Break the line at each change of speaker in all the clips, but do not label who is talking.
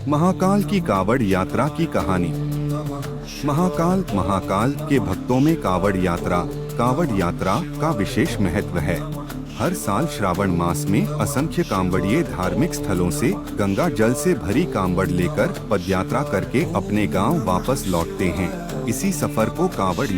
महाकाल की कावड़ यात्रा की कहानी। महाकाल के भक्तों में कावड़ यात्रा का विशेष महत्व है। हर साल श्रावण मास में असंख्य कांवड़िए धार्मिक स्थलों से गंगा जल से भरी कांवड़ लेकर पदयात्रा करके अपने गांव वापस लौटते हैं। इसी सफर को कावड़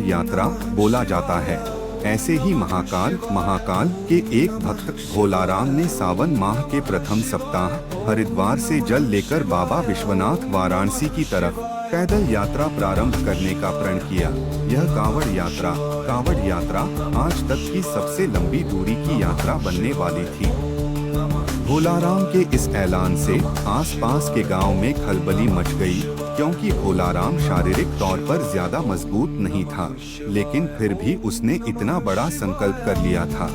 यात्रा बोला जाता है। ऐसे ही महाकाल के एक भक्त भोलाराम ने सावन माह के प्रथम सप्ताह हरिद्वार से जल लेकर बाबा विश्वनाथ वाराणसी की तरफ पैदल यात्रा प्रारंभ करने का प्रण किया। यह कावड़ यात्रा आज तक की सबसे लंबी दूरी की यात्रा बनने वाली थी। भोलाराम के इस ऐलान से आसपास के गांव में खलबली मच गई, क्योंकि भोलाराम शारीरिक तौर पर ज्यादा मजबूत नहीं था, लेकिन फिर भी उसने इतना बड़ा संकल्प कर लिया था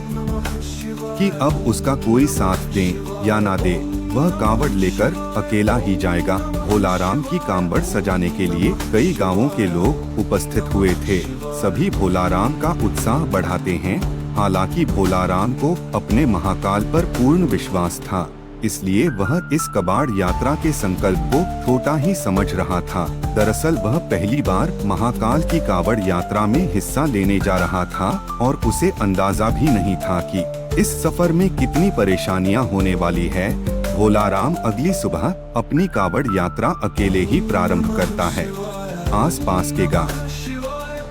कि अब उसका कोई साथ दे या ना दे, वह कांवड़ लेकर अकेला ही जाएगा। भोलाराम की कांवड़ सजाने के लिए कई गांवों के लोग उपस्थित हुए थे। सभी भोलाराम का उत्साह बढ़ाते हैं। हालांकि भोलाराम को अपने महाकाल पर पूर्ण विश्वास था, इसलिए वह इस कबाड़ यात्रा के संकल्प को छोटा ही समझ रहा था। दरअसल वह पहली बार महाकाल की कावड़ यात्रा में हिस्सा लेने जा रहा था और उसे अंदाजा भी नहीं था कि इस सफर में कितनी परेशानियां होने वाली है। भोलाराम अगली सुबह अपनी कावड़ यात्रा अकेले ही प्रारंभ करता है। आसपास के गांव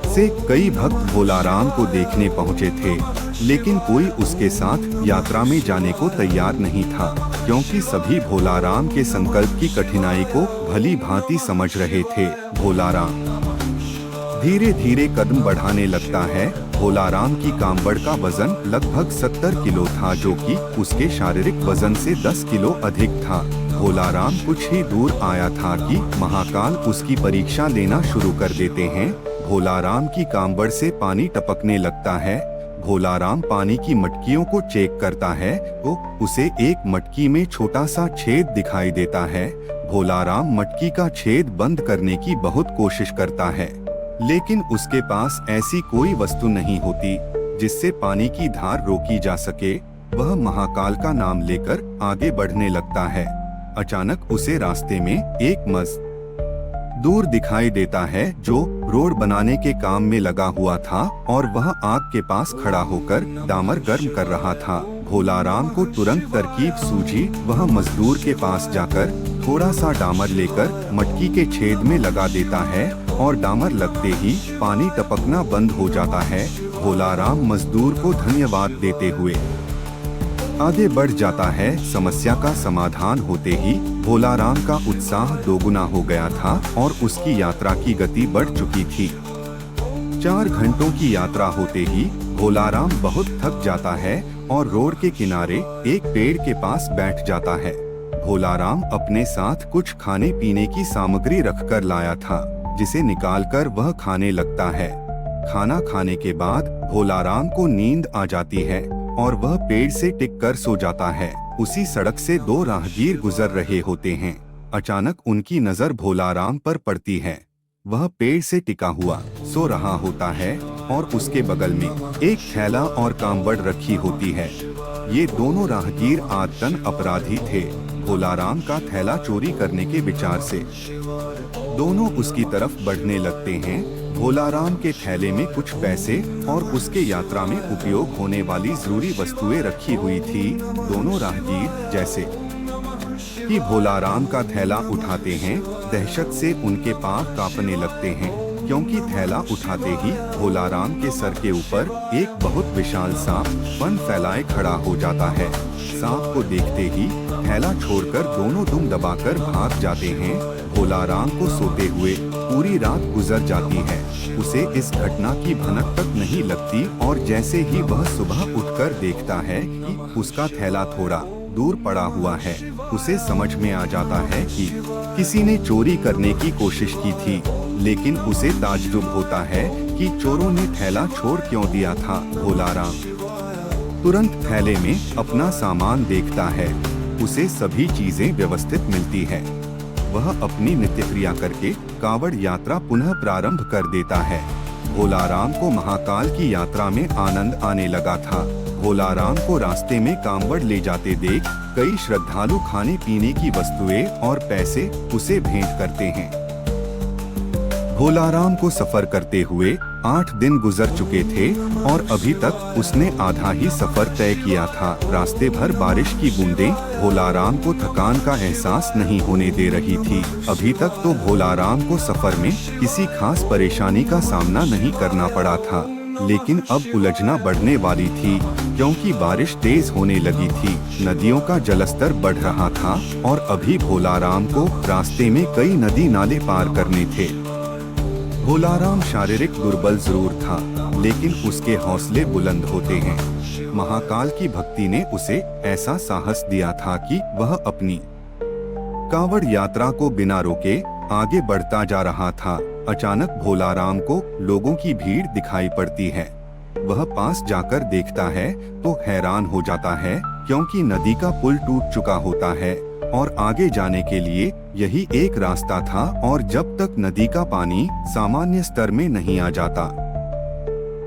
से कई भक्त भोलाराम को देखने पहुंचे थे, लेकिन कोई उसके साथ यात्रा में जाने को तैयार नहीं था, क्योंकि सभी भोलाराम के संकल्प की कठिनाई को भली भांति समझ रहे थे। भोलाराम धीरे धीरे कदम बढ़ाने लगता है। भोलाराम की कांवड़ का वजन लगभग 70 किलो था, जो कि उसके शारीरिक वजन से 10 किलो अधिक था। भोलाराम कुछ ही दूर आया था कि महाकाल उसकी परीक्षा लेना शुरू कर देते हैं। भोलाराम की कांवड़ से पानी टपकने लगता है। भोलाराम पानी की मटकियों को चेक करता है तो उसे एक मटकी में छोटा सा छेद दिखाई देता है। भोलाराम मटकी का छेद बंद करने की बहुत कोशिश करता है, लेकिन उसके पास ऐसी कोई वस्तु नहीं होती जिससे पानी की धार रोकी जा सके। वह महाकाल का नाम लेकर आगे बढ़ने लगता है। अचानक उसे रास्ते में एक मजदूर दिखाई देता है, जो रोड बनाने के काम में लगा हुआ था और वह आग के पास खड़ा होकर डामर गर्म कर रहा था। भोलाराम को तुरंत तरकीब सूझी। वह मजदूर के पास जाकर थोड़ा सा डामर लेकर मटकी के छेद में लगा देता है और डामर लगते ही पानी टपकना बंद हो जाता है। भोलाराम मजदूर को धन्यवाद देते हुए आगे बढ़ जाता है। समस्या का समाधान होते ही भोलाराम का उत्साह दोगुना हो गया था और उसकी यात्रा की गति बढ़ चुकी थी। 4 घंटों की यात्रा होते ही भोलाराम बहुत थक जाता है और रोड के किनारे एक पेड़ के पास बैठ जाता है। भोलाराम अपने साथ कुछ खाने पीने की सामग्री रखकर लाया था, जिसे निकालकर वह खाने लगता है। खाना खाने के बाद भोलाराम को नींद आ जाती है और वह पेड़ से टिककर सो जाता है। उसी सड़क से 2 राहगीर गुजर रहे होते हैं। अचानक उनकी नजर भोलाराम पर पड़ती है। वह पेड़ से टिका हुआ सो रहा होता है और उसके बगल में एक थैला और कांवड़ रखी होती है। ये दोनों राहगीर आदतन अपराधी थे। भोलाराम का थैला चोरी करने के विचार से दोनों उसकी तरफ बढ़ने लगते हैं। भोलाराम के थैले में कुछ पैसे और उसके यात्रा में उपयोग होने वाली जरूरी वस्तुएं रखी हुई थी। दोनों राहगीर जैसे कि भोलाराम का थैला उठाते हैं, दहशत से उनके पांव कांपने लगते हैं, क्योंकि थैला उठाते ही भोलाराम के सर के ऊपर एक बहुत विशाल सांप फन फैलाए खड़ा हो जाता है। सांप को देखते ही थैला छोड़कर दोनों दुम दबाकर भाग जाते हैं। भोलाराम को सोते हुए पूरी रात गुजर जाती है। उसे इस घटना की भनक तक नहीं लगती और जैसे ही वह सुबह उठकर देखता है कि उसका थैला थोड़ा दूर पड़ा हुआ है, उसे समझ में आ जाता है कि किसी ने चोरी करने की कोशिश की थी, लेकिन उसे ताज्जुब होता है कि चोरों ने थैला छोड़ क्यों दिया था। भोलाराम तुरंत थैले में अपना सामान देखता है। उसे सभी चीजें व्यवस्थित मिलती है। वह अपनी नित्य क्रिया करके कावड़ यात्रा पुनः प्रारंभ कर देता है। भोलाराम को महाकाल की यात्रा में आनंद आने लगा था। भोलाराम को रास्ते में कांवड़ ले जाते देख कई श्रद्धालु खाने पीने की वस्तुएं और पैसे उसे भेंट करते हैं। भोलाराम को सफर करते हुए 8 दिन गुजर चुके थे और अभी तक उसने आधा ही सफर तय किया था। रास्ते भर बारिश की बूंदें भोलाराम को थकान का एहसास नहीं होने दे रही थी। अभी तक तो भोलाराम को सफर में किसी खास परेशानी का सामना नहीं करना पड़ा था, लेकिन अब उलझना बढ़ने वाली थी क्योंकि बारिश तेज होने लगी थी। नदियों का जलस्तर बढ़ रहा था और अभी भोलाराम को रास्ते में कई नदी नाले पार करने थे। भोलाराम शारीरिक दुर्बल जरूर था, लेकिन उसके हौसले बुलंद होते हैं। महाकाल की भक्ति ने उसे ऐसा साहस दिया था कि वह अपनी कांवड़ यात्रा को बिना रोके आगे बढ़ता जा रहा था। अचानक भोलाराम को लोगों की भीड़ दिखाई पड़ती है। वह पास जाकर देखता है तो हैरान हो जाता है क्योंकि नदी का पुल टूट चुका होता है और आगे जाने के लिए यही एक रास्ता था और जब तक नदी का पानी सामान्य स्तर में नहीं आ जाता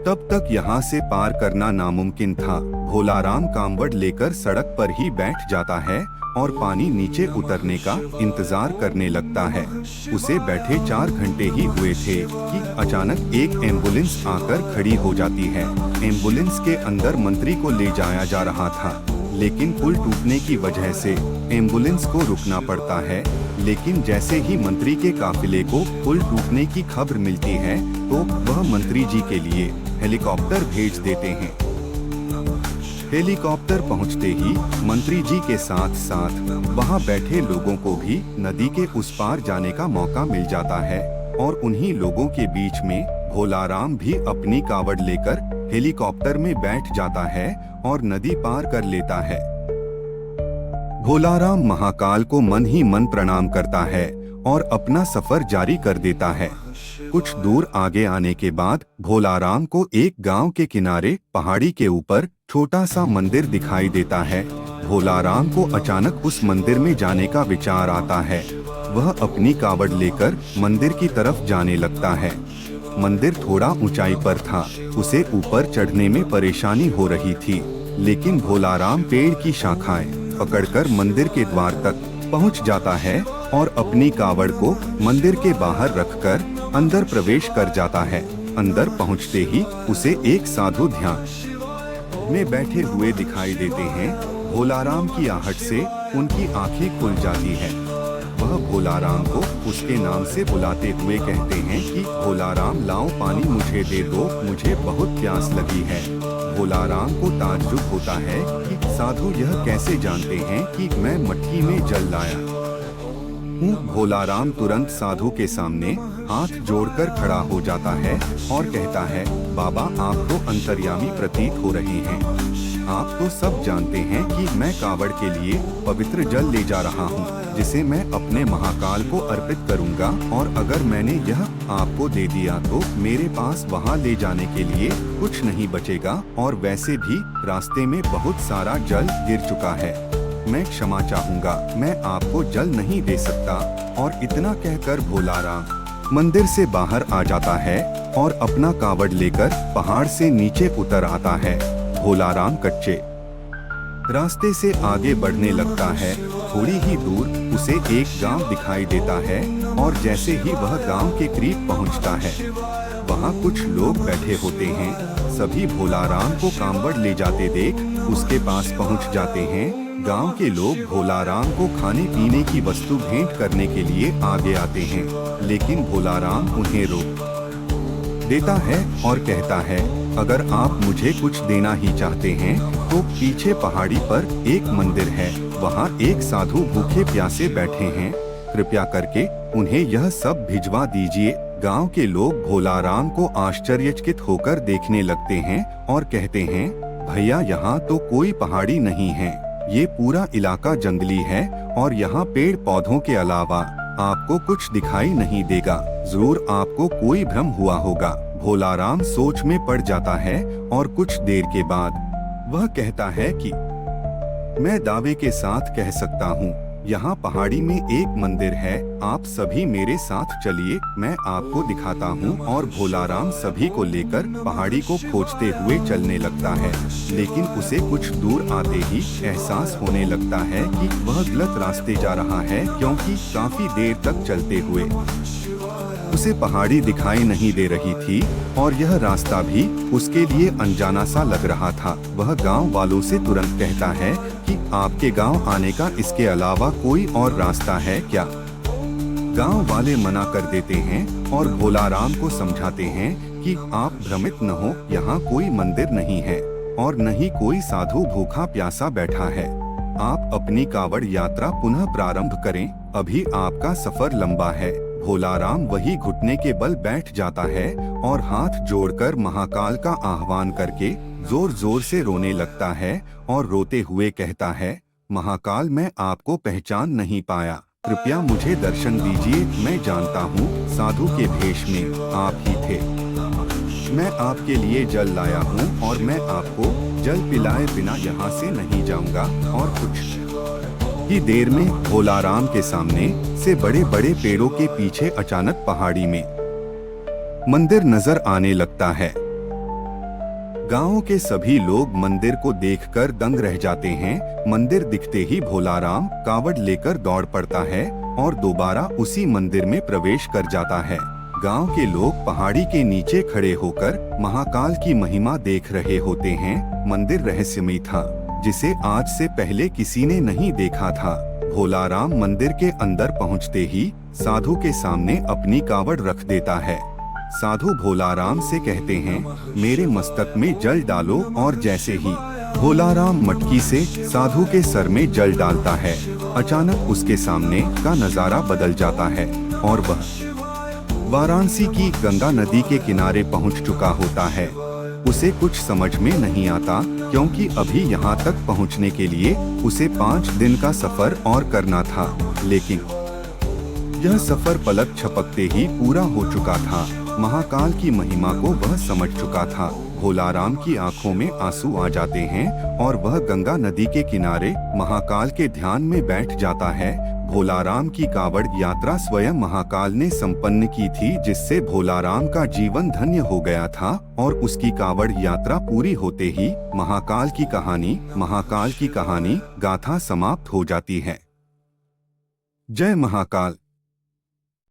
तब तक यहाँ से पार करना नामुमकिन था। भोलाराम कांवड़ लेकर सड़क पर ही बैठ जाता है और पानी नीचे उतरने का इंतजार करने लगता है। उसे बैठे 4 घंटे ही हुए थे कि अचानक एक एम्बुलेंस आकर खड़ी हो जाती है। एम्बुलेंस के अंदर मंत्री को ले जाया जा रहा था, लेकिन पुल टूटने की वजह से एम्बुलेंस को रुकना पड़ता है। लेकिन जैसे ही मंत्री के काफिले को पुल टूटने की खबर मिलती है तो वह मंत्री जी के लिए हेलीकॉप्टर भेज देते हैं। हेलीकॉप्टर पहुंचते ही मंत्री जी के साथ साथ वहां बैठे लोगों को भी नदी के उस पार जाने का मौका मिल जाता है और उन्हीं लोगों के बीच में भोलाराम भी अपनी कावड़ लेकर हेलीकॉप्टर में बैठ जाता है और नदी पार कर लेता है। भोलाराम महाकाल को मन ही मन प्रणाम करता है और अपना सफर जारी कर देता है। कुछ दूर आगे आने के बाद भोलाराम को एक गांव के किनारे पहाड़ी के ऊपर छोटा सा मंदिर दिखाई देता है। भोलाराम को अचानक उस मंदिर में जाने का विचार आता है। वह अपनी कावड़ लेकर मंदिर की तरफ जाने लगता है। मंदिर थोड़ा ऊंचाई पर था, उसे ऊपर चढ़ने में परेशानी हो रही थी, लेकिन भोलाराम पेड़ की शाखाएं पकड़कर मंदिर के द्वार तक पहुंच जाता है और अपनी कावड़ को मंदिर के बाहर रखकर अंदर प्रवेश कर जाता है। अंदर पहुंचते ही उसे एक साधु ध्यान में बैठे हुए दिखाई देते हैं। भोलाराम की आहट से उनकी आंखें खुल जाती है। वह भोलाराम को उसके नाम से बुलाते हुए कहते हैं कि भोलाराम लाओ पानी मुझे दे दो, मुझे बहुत प्यास लगी है। भोलाराम को ताज्जुब होता है कि साधु यह कैसे जानते हैं कि मैं मटकी में जल लाया हूँ। भोलाराम तुरंत साधु के सामने हाथ जोड़कर खड़ा हो जाता है और कहता है, बाबा आप तो अंतर्यामी प्रतीत हो रहे हैं। आप तो सब जानते हैं कि मैं कावड़ के लिए पवित्र जल ले जा रहा हूँ, जिसे मैं अपने महाकाल को अर्पित करूँगा और अगर मैंने यह आपको दे दिया तो मेरे पास वहाँ ले जाने के लिए कुछ नहीं बचेगा और वैसे भी रास्ते में बहुत सारा जल गिर चुका है। मैं क्षमा चाहूँगा, मैं आपको जल नहीं दे सकता। और इतना कहकर भोलाराम मंदिर से बाहर आ जाता है और अपना कावड़ लेकर पहाड़ से नीचे उतर आता है। भोलाराम कच्चे रास्ते से आगे बढ़ने लगता है। थोड़ी ही दूर उसे एक गांव दिखाई देता है और जैसे ही वह गांव के करीब पहुंचता है, वहां कुछ लोग बैठे होते हैं। सभी भोलाराम को कांवड़ ले जाते देख उसके पास पहुंच जाते हैं। गांव के लोग भोलाराम को खाने पीने की वस्तु भेंट करने के लिए आगे आते हैं, लेकिन भोलाराम उन्हें रोक देता है और कहता है, अगर आप मुझे कुछ देना ही चाहते हैं तो पीछे पहाड़ी पर एक मंदिर है, वहाँ एक साधु भूखे प्यासे बैठे हैं, कृपया करके उन्हें यह सब भिजवा दीजिए। गांव के लोग भोलाराम को आश्चर्यचकित होकर देखने लगते हैं और कहते हैं, भैया यहाँ तो कोई पहाड़ी नहीं है, ये पूरा इलाका जंगली है और यहाँ पेड़ पौधों के अलावा आपको कुछ दिखाई नहीं देगा, जरूर आपको कोई भ्रम हुआ होगा। भोलाराम सोच में पड़ जाता है और कुछ देर के बाद वह कहता है कि मैं दावे के साथ कह सकता हूँ यहाँ पहाड़ी में एक मंदिर है, आप सभी मेरे साथ चलिए, मैं आपको दिखाता हूँ। और भोलाराम सभी को लेकर पहाड़ी को खोजते हुए चलने लगता है, लेकिन उसे कुछ दूर आते ही एहसास होने लगता है कि वह गलत रास्ते जा रहा है, क्योंकि काफी देर तक चलते हुए उसे पहाड़ी दिखाई नहीं दे रही थी और यह रास्ता भी उसके लिए अनजाना सा लग रहा था। वह गांव वालों से तुरंत कहता है कि आपके गांव आने का इसके अलावा कोई और रास्ता है क्या? गांव वाले मना कर देते हैं और भोलाराम को समझाते हैं कि आप भ्रमित न हो, यहाँ कोई मंदिर नहीं है और न ही कोई साधु भूखा प्यासा बैठा है। आप अपनी कावड़ यात्रा पुनः प्रारंभ करें, अभी आपका सफर लंबा है। भोलाराम वही घुटने के बल बैठ जाता है और हाथ जोड़कर महाकाल का आह्वान करके जोर जोर से रोने लगता है और रोते हुए कहता है, महाकाल, मैं आपको पहचान नहीं पाया, कृपया मुझे दर्शन दीजिए। मैं जानता हूँ साधु के भेष में आप ही थे। मैं आपके लिए जल लाया हूँ और मैं आपको जल पिलाए बिना यहाँ से नहीं जाऊँगा। और कुछ ही देर में भोलाराम के सामने से बड़े बड़े पेड़ों के पीछे अचानक पहाड़ी में मंदिर नजर आने लगता है। गांव के सभी लोग मंदिर को देखकर दंग रह जाते हैं। मंदिर दिखते ही भोलाराम कावड़ लेकर दौड़ पड़ता है और दोबारा उसी मंदिर में प्रवेश कर जाता है। गांव के लोग पहाड़ी के नीचे खड़े होकर महाकाल की महिमा देख रहे होते हैं। मंदिर रहस्यमय था, जिसे आज से पहले किसी ने नहीं देखा था। भोलाराम मंदिर के अंदर पहुंचते ही साधु के सामने अपनी कावड़ रख देता है। साधु भोलाराम से कहते हैं, मेरे मस्तक में जल डालो। और जैसे ही भोलाराम मटकी से साधु के सर में जल डालता है, अचानक उसके सामने का नजारा बदल जाता है और वह वाराणसी की गंगा नदी के किनारे पहुंच चुका होता है। उसे कुछ समझ में नहीं आता, क्योंकि अभी यहाँ तक पहुँचने के लिए उसे 5 दिन का सफर और करना था, लेकिन यह सफर पलक झपकते ही पूरा हो चुका था। महाकाल की महिमा को वह समझ चुका था। भोलाराम की आंखों में आंसू आ जाते हैं और वह गंगा नदी के किनारे महाकाल के ध्यान में बैठ जाता है। भोलाराम की कावड़ यात्रा स्वयं महाकाल ने संपन्न की थी, जिससे भोलाराम का जीवन धन्य हो गया था। और उसकी कावड़ यात्रा पूरी होते ही महाकाल की कहानी गाथा समाप्त हो जाती है। जय महाकाल।